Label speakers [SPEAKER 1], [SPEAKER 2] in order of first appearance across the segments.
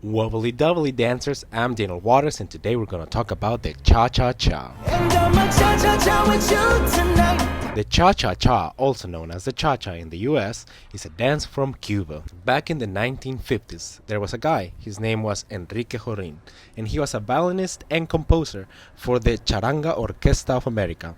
[SPEAKER 1] Wobbly doubly dancers, I'm Daniel Waters, and today we're gonna talk about the cha-cha-cha. The cha-cha-cha, also known as the cha-cha in the US, is a dance from Cuba. Back in the 1950s, there was a guy, his name was Enrique Jorin, and he was a violinist and composer for the Charanga Orquesta of America,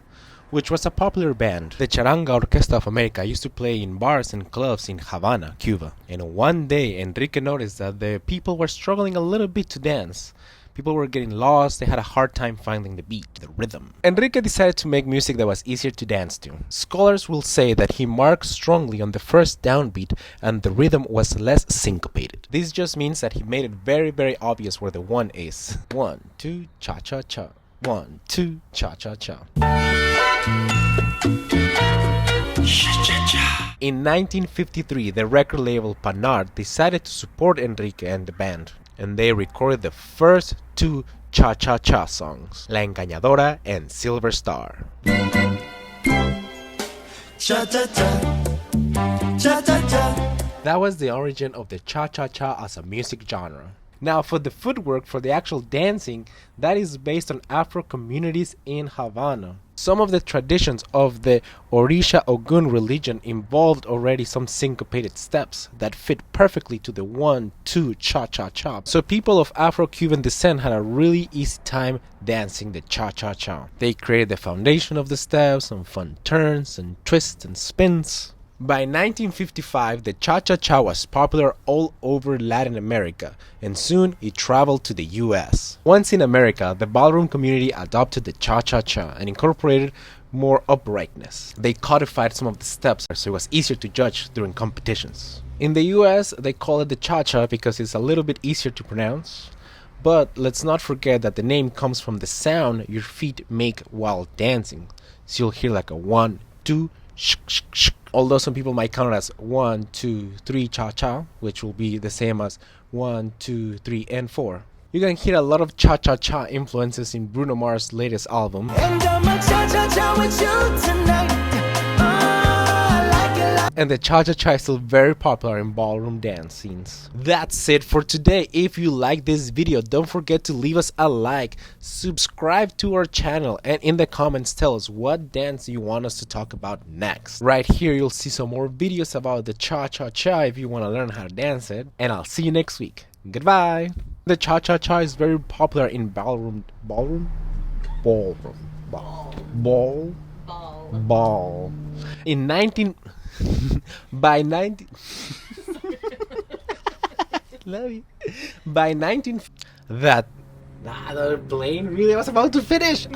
[SPEAKER 1] which was a popular band. The Charanga Orquesta of America used to play in bars and clubs in Havana, Cuba. And one day, Enrique noticed that the people were struggling a little bit to dance. People were getting lost, they had a hard time finding the beat, the rhythm. Enrique decided to make music that was easier to dance to. Scholars will say that he marked strongly on the first downbeat and the rhythm was less syncopated. This just means that he made it very, very obvious where the one is. 1, 2, cha-cha-cha. 1, 2, cha-cha-cha. In 1953, the record label Panart decided to support Enrique and the band, and they recorded the first two cha-cha-cha songs, La Engañadora and Silver Star. That was the origin of the cha-cha-cha as a music genre. Now for the footwork, for the actual dancing, that is based on Afro communities in Havana. Some of the traditions of the Orisha Ogun religion involved already some syncopated steps that fit perfectly to the 1, 2 cha-cha-cha. So people of Afro-Cuban descent had a really easy time dancing the cha-cha-cha. They created the foundation of the steps, some fun turns and twists and spins. By 1955, the cha-cha-cha was popular all over Latin America, and soon it traveled to the US. Once in America, the ballroom community adopted the cha-cha-cha and incorporated more uprightness. They codified some of the steps so it was easier to judge during competitions. In the US, they call it the cha-cha because it's a little bit easier to pronounce. But let's not forget that the name comes from the sound your feet make while dancing. So you'll hear like a 1, 2, sh sh sh. Although some people might count it as 1, 2, 3 cha-cha, which will be the same as 1, 2, 3, and 4. You can hear a lot of cha-cha-cha influences in Bruno Mars' latest album. And the cha-cha-cha is still very popular in ballroom dance scenes. That's it for today. If you like this video, don't forget to leave us a like, subscribe to our channel, and in the comments tell us what dance you want us to talk about next. Right here you'll see some more videos about the cha-cha-cha if you want to learn how to dance it. And I'll see you next week. Goodbye. The cha-cha-cha is very popular in ballroom. In 19 by 19 love you. By 19 that the plane really was about to finish.